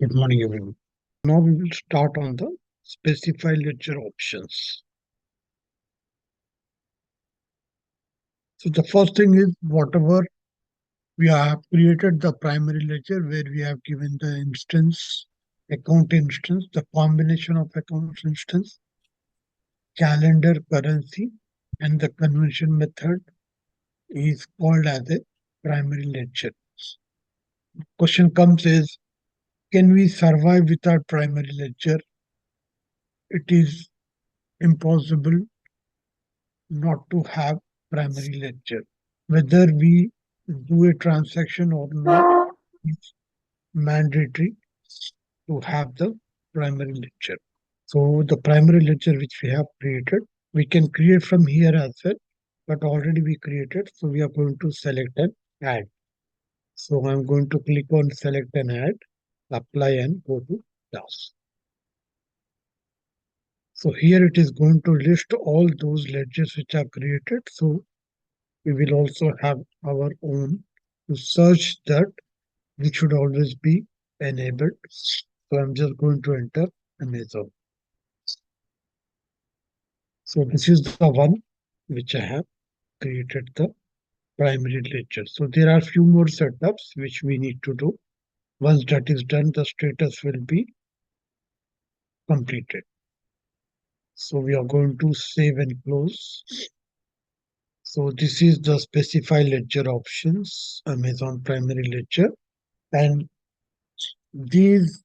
Good morning, everyone. Now we will start on the specify ledger options. So the first thing is whatever we have created the primary ledger where we have given the instance, account instance, the combination of accounts instance, calendar currency, and the conversion method is called as a primary ledger. Question comes is, can we survive without primary ledger? It is impossible not to have primary ledger. Whether we do a transaction or not, it's mandatory to have the primary ledger. So the primary ledger which we have created, we can create from here as well, but already we created. So we are going to select and add. So I'm going to click on select and add, apply and go to task. So here it is going to list all those ledgers which are created. So we will also have our own to search that which should always be enabled. So I'm just going to enter Amazon. So this is the one which I have created the primary ledger. So there are few more setups which we need to do. Once that is done, the status will be completed. So we are going to save and close. So this is the specify ledger options, Amazon primary ledger. And these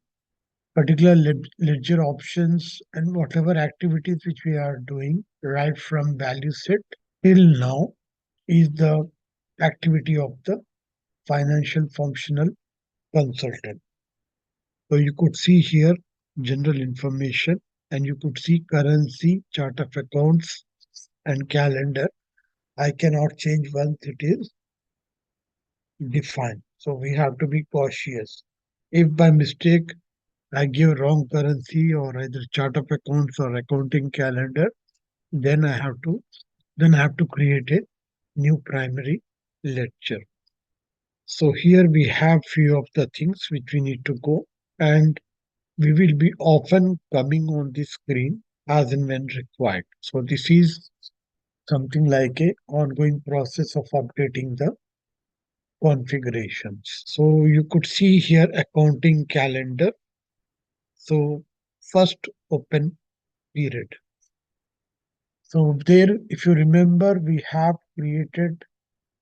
particular ledger options and whatever activities which we are doing right from value set till now is the activity of the financial functional consultant. So you could see here general information and you could see currency, chart of accounts and calendar. I cannot change once it is defined. So we have to be cautious. If by mistake I give wrong currency or either chart of accounts or accounting calendar, then I have to create a new primary ledger. So here we have few of the things which we need to go, and we will be often coming on the screen as and when required. So this is something like a ongoing process of updating the configurations. So you could see here accounting calendar. So first open period. So there, if you remember, we have created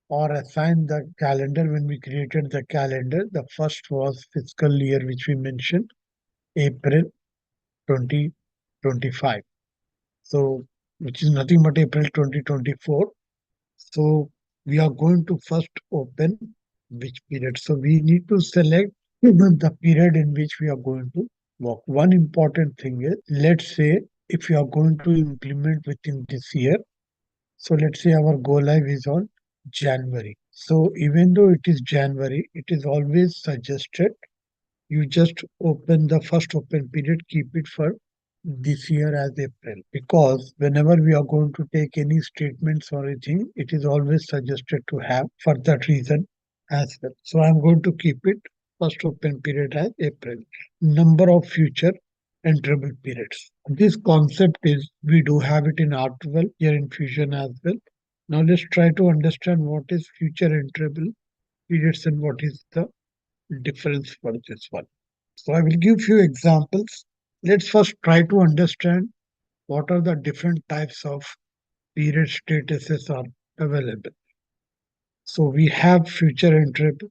or assigned the calendar when we created the calendar. The first was fiscal year, which we mentioned, April 2025. So, which is nothing but April 2024. So, we are going to first open which period. So, we need to select the period in which we are going to work. One important thing is, let's say if you are going to implement within this year, so let's say our go live is on January. So even though it is January, it is always suggested you just open the first open period, keep it for this year as April. Because whenever we are going to take any statements or anything, it is always suggested to have for that reason as well. So I'm going to keep it first open period as April. Number of future enterable periods. This concept is we do have it in R12 here in Fusion as well. Now let's try to understand what is future enterable periods and what is the difference for this one. So I will give few examples. Let's first try to understand what are the different types of period statuses are available. So we have future enterable,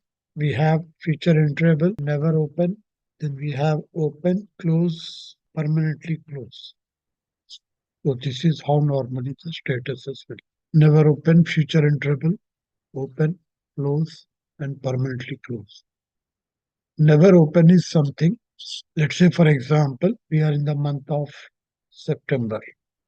never open, then we have open, close, permanently close. So this is how normally the statuses will. Never open, future enterable, open, close, and permanently close. Never open is something, let's say for example, we are in the month of September.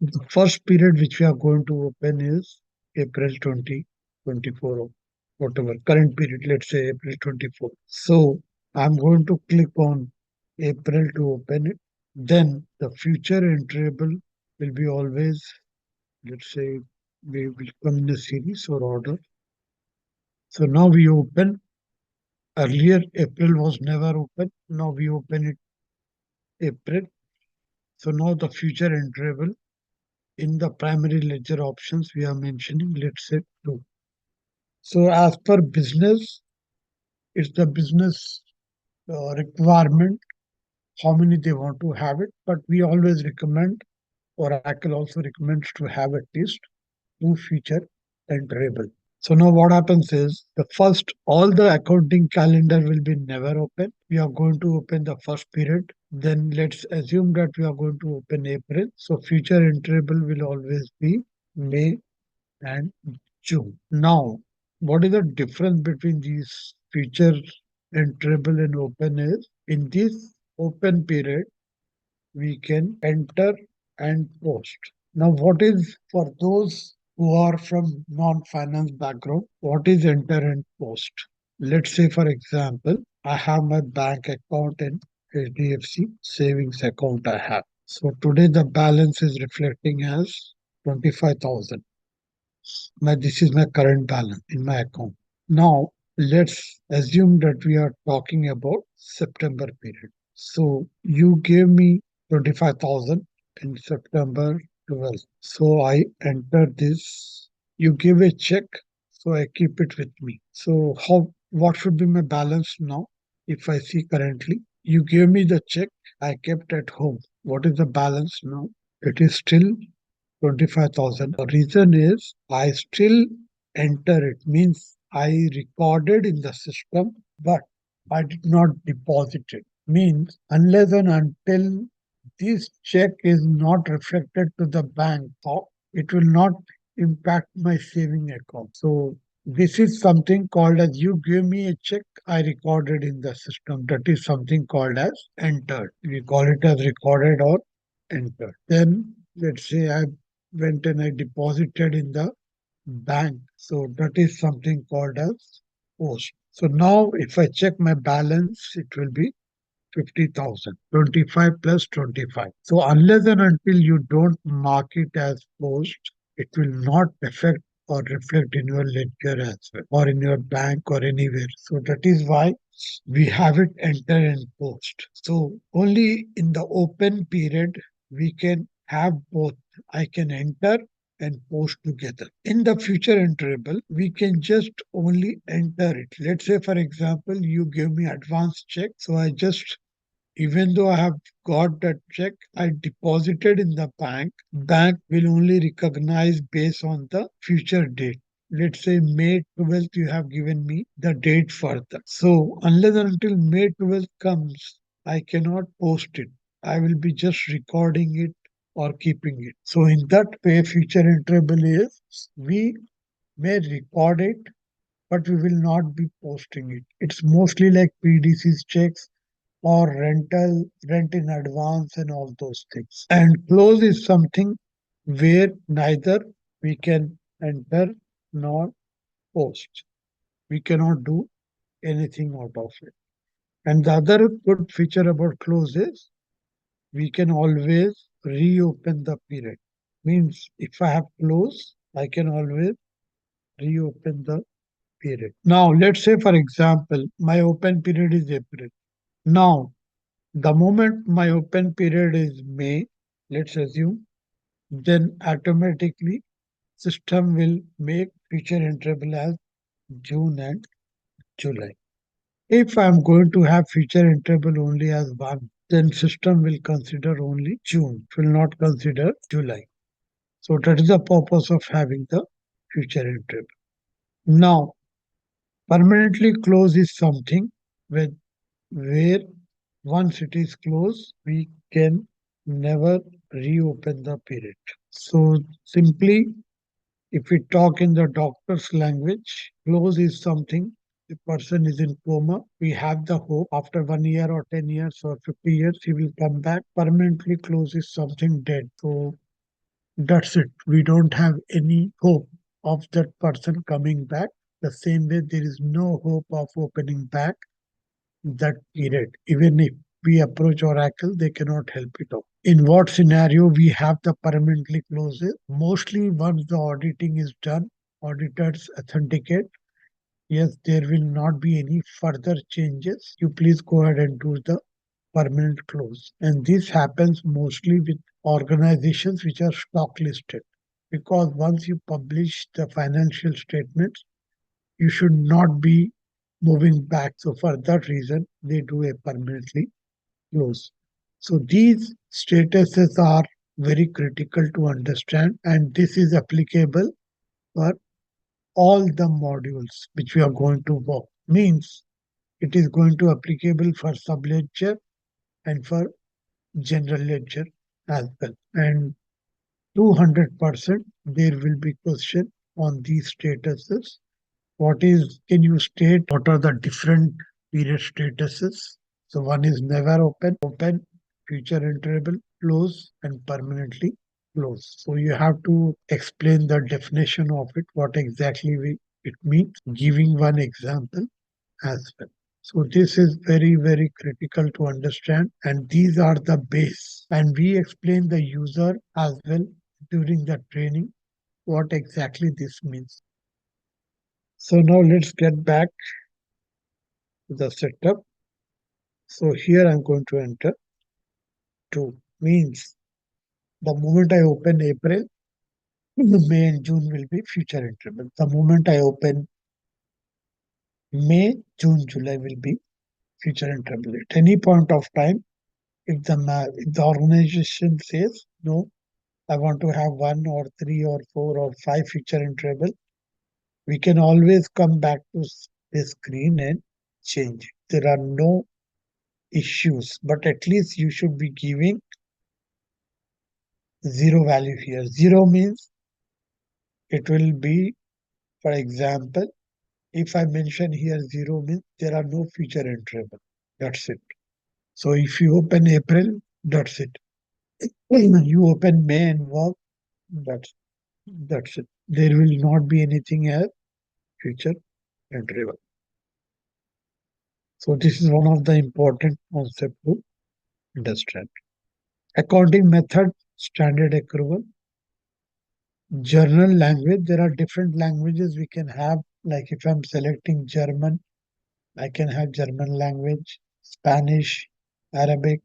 The first period which we are going to open is April 2024 or whatever current period, let's say April 24. So I'm going to click on April to open it. Then the future enterable will be always, let's say, we will come in a series or order. So now we open Earlier, April was never open. Now we open it April. So now the future enterable in the primary ledger options we are mentioning, let's say two. So as per business, it's the business requirement, how many they want to have it. But we always recommend, Oracle also recommends to have at least two future enterable. So now what happens is the first, all the accounting calendar will be never open. We are going to open the first period. Then let's assume that we are going to open April. So future enterable will always be May and June. Now, what is the difference between these future enterable and open is in this open period, we can enter and post. Now, what is for those who are from non-finance background, what is enter and post? Let's say, for example, I have my bank account in HDFC savings account I have. So today the balance is reflecting as 25,000. This is my current balance in my account. Now, let's assume that we are talking about September period. So you gave me 25,000 in September 12th. So I enter this. You give a check, so I keep it with me. So what should be my balance now? If I see currently, you gave me the check, I kept at home. What is the balance now? It is still 25,000. The reason is I still enter it, means I recorded in the system, but I did not deposit it. Means unless and until this check is not reflected to the bank, it will not impact my saving account. So this is something called as you give me a check, I recorded in the system. That is something called as entered. We call it as recorded or entered. Then let's say I went and I deposited in the bank. So that is something called as post. So now if I check my balance, it will be 50,000, 25 plus 25. So unless and until you don't mark it as post, it will not affect or reflect in your ledger as well, or in your bank or anywhere. So that is why we have it enter and post. So only in the open period we can have both. I can enter and post together. In the future enterable, we can just only enter it. Let's say, for example, you give me advance check. So I just, even though I have got that check, I deposited in the bank. Bank will only recognize based on the future date. Let's say May 12th, you have given me the date for that. So unless and until May 12th comes, I cannot post it. I will be just recording it or keeping it. So in that way, future enterable is we may record it, but we will not be posting it. It's mostly like PDC's checks or rent in advance and all those things. And close is something where neither we can enter nor post. We cannot do anything out of it. And the other good feature about close is we can always reopen the period. Means if I have closed, I can always reopen the period. Now, let's say, for example, my open period is April. Now, the moment my open period is May, let's assume, then automatically system will make future enterable as June and July. If I'm going to have future enterable only as one, then system will consider only June, it will not consider July. So that is the purpose of having the future enterable. Now, permanently close is something with where once it is closed, we can never reopen the period. So simply, if we talk in the doctor's language, close is something the person is in coma. We have the hope after 1 year or 10 years or 50 years, he will come back. Permanently close is something dead. So that's it. We don't have any hope of that person coming back. The same way, there is no hope of opening back that period. Even if we approach Oracle, they cannot help it out. In what scenario we have the permanently closes? Mostly once the auditing is done, auditors authenticate, yes, there will not be any further changes. You please go ahead and do the permanent close. And this happens mostly with organizations which are stock listed. Because once you publish the financial statements, you should not be moving back. So for that reason, they do a permanently close. So these statuses are very critical to understand, and this is applicable for all the modules which we are going to work. Means it is going to applicable for subledger and for general ledger as well. And 200% there will be question on these statuses. Can you state what are the different period statuses? So one is never open, future enterable, close, and permanently close. So you have to explain the definition of it, what exactly it means, giving one example as well. So this is very, very critical to understand, and these are the base. And we explain the user as well during the training what exactly this means. So now let's get back to the setup. So here I'm going to enter 2. Means the moment I open April, May and June will be future interval. The moment I open May, June, July will be future interval. At any point of time, if the organization says no, I want to have 1 or 3 or 4 or 5 future interval, we can always come back to this screen and change it. There are no issues, but at least you should be giving zero value here. Zero means it will be, for example, if I mention here zero means there are no future enterable. That's it. So if you open April, that's it. You open May and work, that's it. There will not be anything as future enterable. So this is one of the important concept to understand. Accounting method, standard accrual, journal language. There are different languages we can have. Like if I'm selecting German, I can have German language, Spanish, Arabic.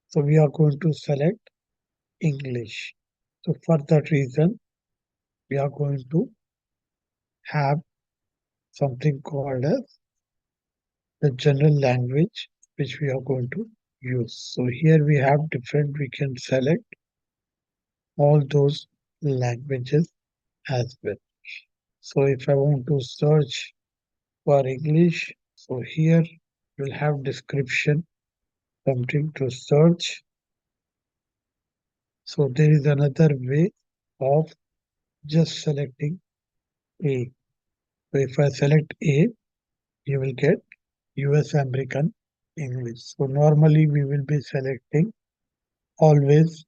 So we are going to select English. So for that reason, we are going to have something called as the general language, which we are going to use. So here we have different, we can select all those languages as well. So if I want to search for English, so here we'll have description, something to search. So there is another way of just selecting A. So if I select A, you will get US American English. So normally we will be selecting always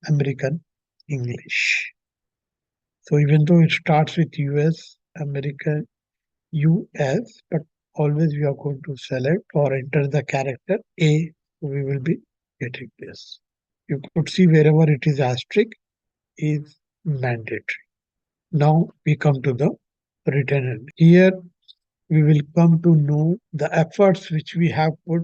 American English. So even though it starts with US, American, US, but always we are going to select or enter the character A. We will be getting this. You could see wherever it is asterisk is mandatory. Now we come to the written end. Here we will come to know the efforts which we have put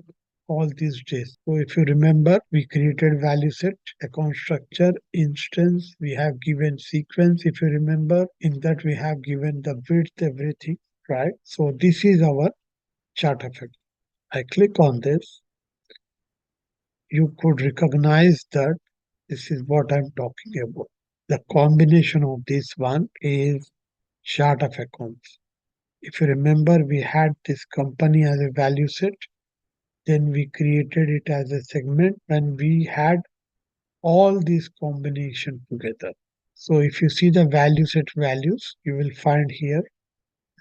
all these days. So if you remember, we created value set, account structure, instance, we have given sequence. If you remember, in that we have given the width, everything, right? So this is our chart effect. I click on this, you could recognize that this is what I'm talking about. The combination of this one is chart of accounts. If you remember, we had this company as a value set, then we created it as a segment, and we had all these combination together. So if you see the value set values, you will find here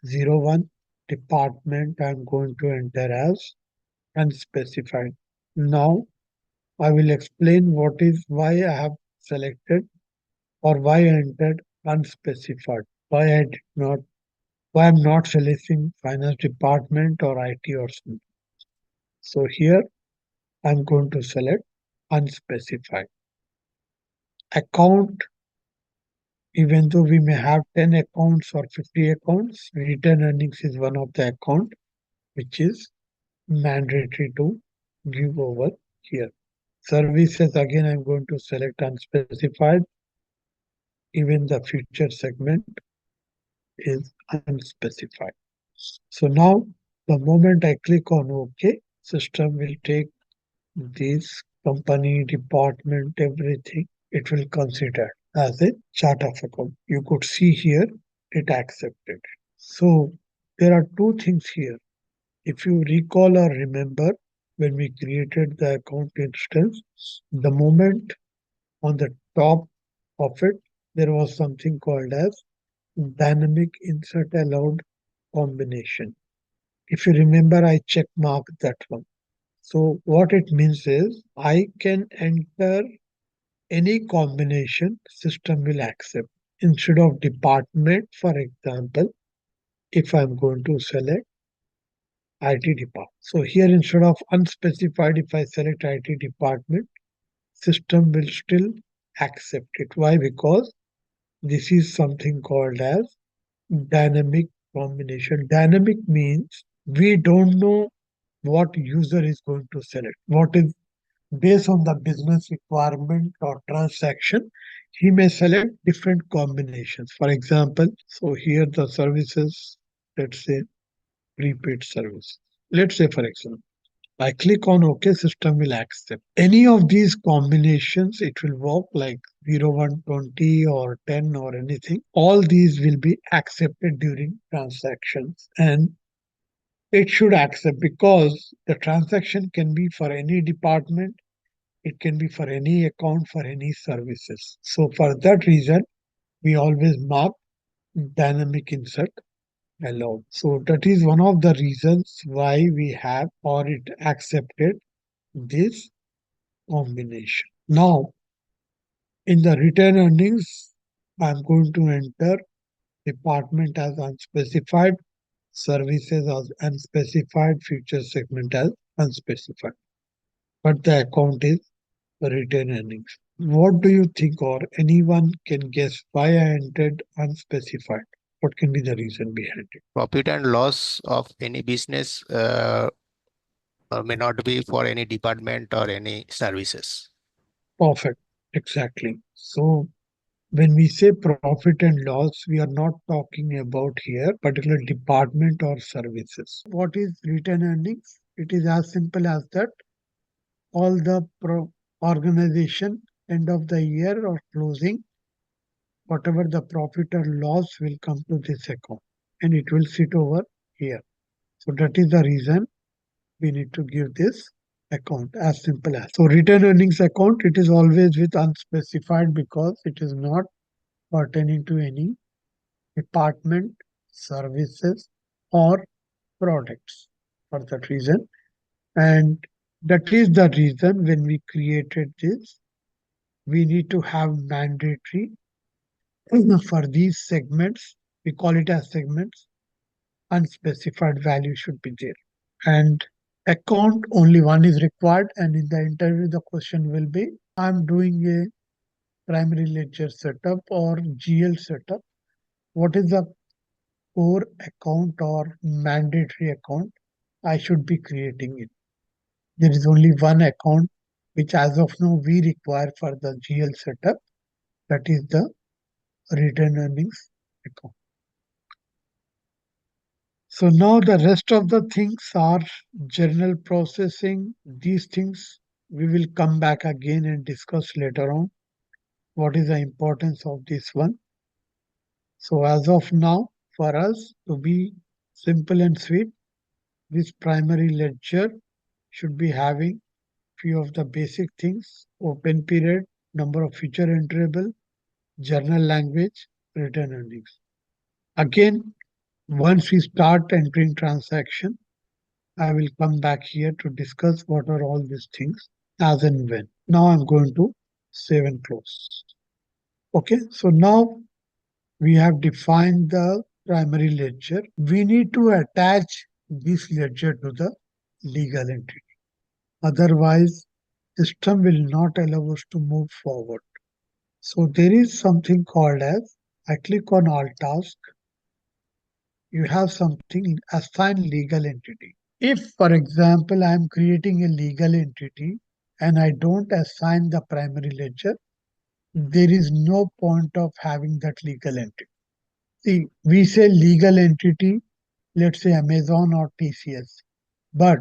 01 department I'm going to enter as unspecified. Now I will explain why I have selected or why I entered unspecified, why I did not, why I'm not selecting finance department or IT or something. So here I'm going to select unspecified. Account Even though we may have 10 accounts or 50 accounts, return earnings is one of the account which is mandatory to give over here. Services, again, I'm going to select unspecified. Even the future segment is unspecified. So now the moment I click on OK, system will take this company, department, everything. It will consider as a chart of account. You could see here it accepted. So there are two things here. If you recall or remember, when we created the account instance, the moment on the top of it, there was something called as dynamic insert allowed combination. If you remember, I check marked that one. So what it means is I can enter any combination system will accept. Instead of department, for example, if I'm going to select IT department. So here instead of unspecified, if I select IT department, system will still accept it. Why? Because this is something called as dynamic combination. Dynamic means we don't know what user is going to select. What is based on the business requirement or transaction, he may select different combinations. For example, so here the services, let's say prepaid service. Let's say, for example, I click on OK, system will accept. Any of these combinations, it will work like 0, 1, 20 or 10 or anything. All these will be accepted during transactions. And it should accept because the transaction can be for any department, it can be for any account, for any services. So for that reason, we always mark dynamic insert allowed. So that is one of the reasons why we have or it accepted this combination. Now, in the return earnings, I'm going to enter department as unspecified, services as unspecified, future segment as unspecified. But the account is return earnings. What do you think, or anyone can guess why I entered unspecified? What can be the reason behind it? Profit and loss of any business may not be for any department or any services. Perfect. Exactly. So when we say profit and loss, we are not talking about here particular department or services. What is return earnings? It is as simple as that all the organization end of the year or closing, whatever the profit or loss will come to this account and it will sit over here. So that is the reason we need to give this account as simple as. So return earnings account, it is always with unspecified because it is not pertaining to any department, services or products for that reason. And that is the reason when we created this, we need to have mandatory for these segments. We call it as segments. Unspecified value should be there. And account only one is required. And in the interview, the question will be, I'm doing a primary ledger setup or GL setup. What is the core account or mandatory account I should be creating it? There is only one account which as of now we require for the GL setup. That is the return earnings account. So now the rest of the things are general processing. These things we will come back again and discuss later on. What is the importance of this one? So as of now, for us to be simple and sweet, this primary ledger should be having few of the basic things: open period, number of future enterable, journal language, return earnings. Again, once we start entering transaction, I will come back here to discuss what are all these things as and when. Now I'm going to save and close. Okay, so now we have defined the primary ledger. We need to attach this ledger to the legal entity. Otherwise, system will not allow us to move forward. So there is something called as I click on all task. You have something assign legal entity. If, for example, I am creating a legal entity and I don't assign the primary ledger, there is no point of having that legal entity. See, we say legal entity, let's say Amazon or TCS. But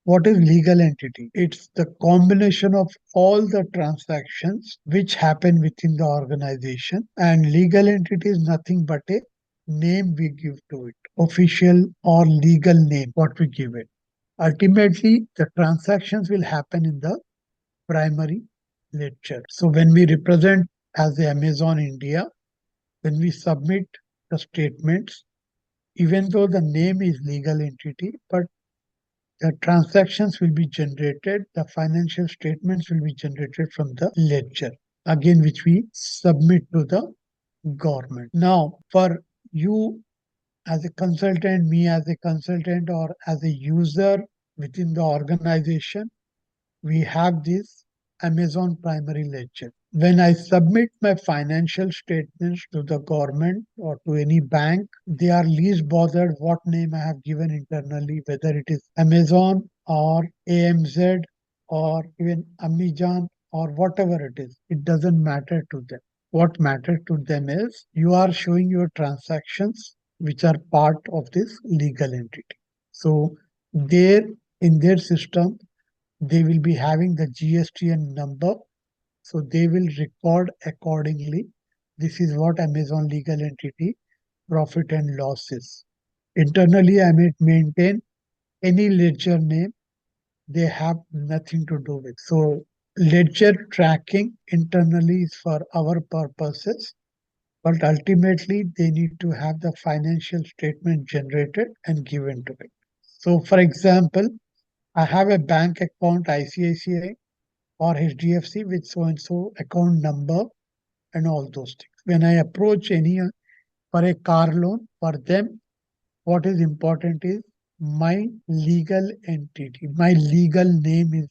what is legal entity? It's the combination of all the transactions which happen within the organization. And legal entity is nothing but a name we give to it, official or legal name, what we give it. Ultimately, the transactions will happen in the primary ledger. So when we represent as the Amazon India, when we submit the statements, even though the name is legal entity, but the transactions will be generated, the financial statements will be generated from the ledger, again, which we submit to the government. Now, for you as a consultant, me as a consultant, or as a user within the organization, we have this Amazon primary ledger. When I submit my financial statements to the government or to any bank, they are least bothered what name I have given internally, whether it is Amazon or AMZ or even Amijan or whatever it is. It doesn't matter to them. What matters to them is you are showing your transactions which are part of this legal entity. So there in their system, they will be having the GSTN number, so they will record accordingly. This is what Amazon legal entity profit and loss is. Internally, I may maintain any ledger name, they have nothing to do with. So ledger tracking internally is for our purposes, but ultimately they need to have the financial statement generated and given to it. So for example, I have a bank account ICICI or HDFC with so and so account number and all those things. When I approach any for a car loan, for them, what is important is my legal entity, my legal name is,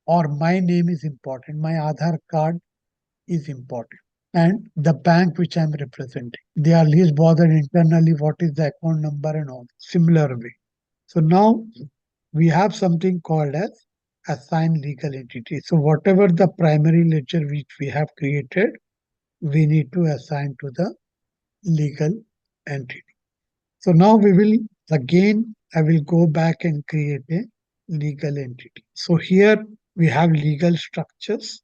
or my name is important, my Aadhaar card is important, and the bank which I'm representing. They are least bothered internally what is the account number and all. Similar way. So now we have something called as assigned legal entity. So whatever the primary ledger which we have created, we need to assign to the legal entity. So now we will again, I will go back and create a legal entity. So here we have legal structures.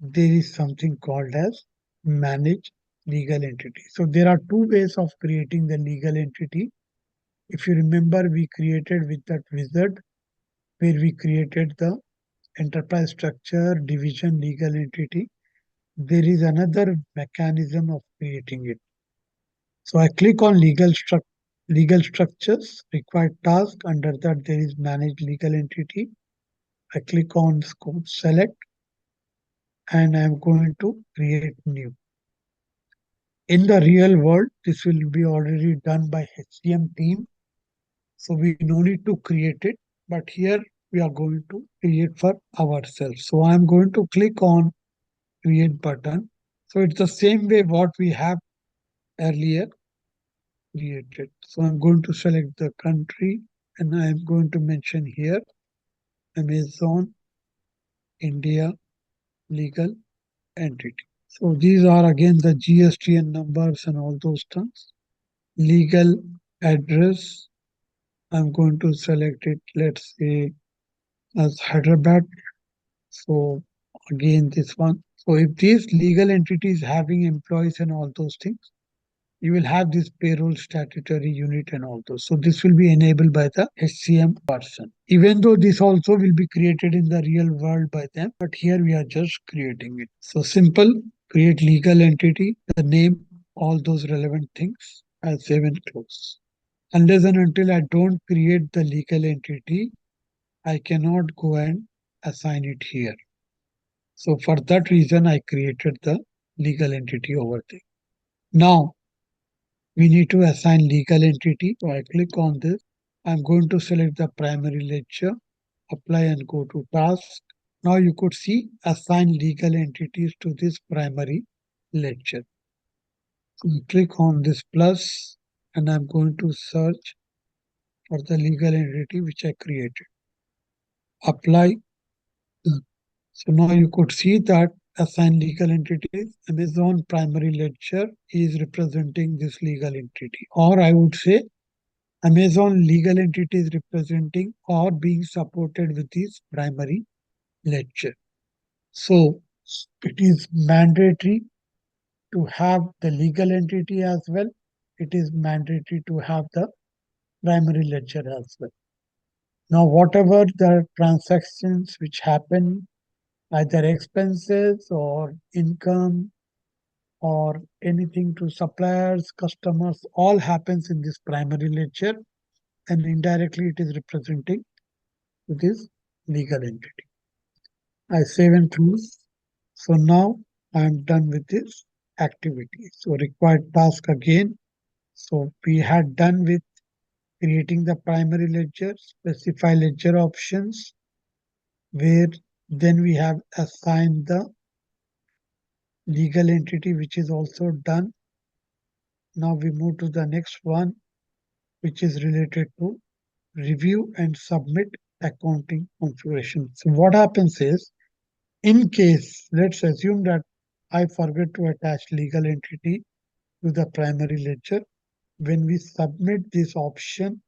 There is something called as manage legal entity. So there are two ways of creating the legal entity. If you remember, we created with that wizard where we created the enterprise structure, division, legal entity. There is another mechanism of creating it. So I click on legal structures, required task. Under that, there is manage legal entity. I click on scope select and I'm going to create new. In the real world, this will be already done by HCM team. So we no need to create it, but here we are going to create for ourselves. So I'm going to click on create button. So it's the same way what we have earlier created. So I'm going to select the country and I'm going to mention here Amazon India legal entity. So these are again the GSTN numbers and all those terms. Legal address, I'm going to select it, let's say as Hyderabad. So again this one. So if these legal entities having employees and all those things, you will have this payroll statutory unit and all those. So this will be enabled by the HCM person. Even though this also will be created in the real world by them, but here we are just creating it. So simple, create legal entity, the name, all those relevant things. I'll save and close. Unless and until I don't create the legal entity, I cannot go and assign it here. So for that reason, I created the legal entity over there. Now, we need to assign legal entity. So I click on this. I'm going to select the primary ledger, apply and go to task. Now you could see assign legal entities to this primary ledger. Click on this plus and I'm going to search for the legal entity which I created. Apply. So now you could see that assign legal entities, Amazon primary ledger is representing this legal entity, or I would say Amazon legal entity is representing or being supported with this primary ledger. So it is mandatory to have the legal entity as well. It is mandatory to have the primary ledger as well. Now, whatever the transactions which happen, either expenses or income or anything to suppliers, customers, all happens in this primary ledger, and indirectly it is representing this legal entity. I save and close. So now I am done with this activity. So required task again. So we had done with creating the primary ledger, specify ledger options, where then we have assigned the legal entity, which is also done. Now we move to the next one, which is related to review and submit accounting configuration. So what happens is, in case, let's assume that I forget to attach legal entity to the primary ledger. When we submit this option,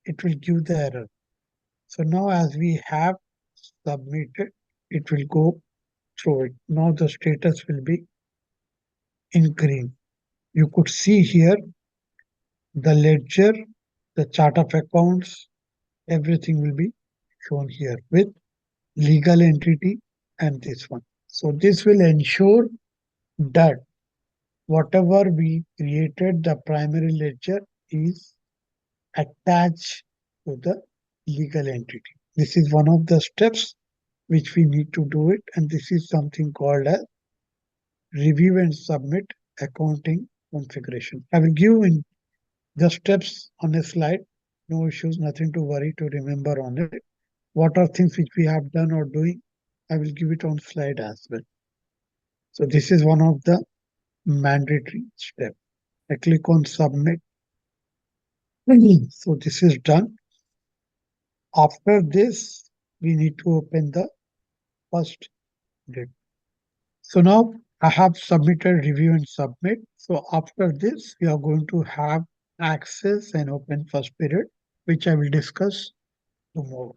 it will give the error. So now as we have submitted, it will go through it. Now the status will be in green. You could see here the ledger, the chart of accounts, everything will be shown here with legal entity and this one. So this will ensure that whatever we created, the primary ledger is attached to the legal entity. This is one of the steps which we need to do it, and this is something called as review and submit accounting configuration. I will give in the steps on a slide. No issues, nothing to worry to remember on it. What are things which we have done or doing? I will give it on slide as well. So this is one of the mandatory steps. I click on submit. So this is done. After this, we need to open the first date. So now I have submitted review and submit. So after this, we are going to have access and open first period, which I will discuss tomorrow.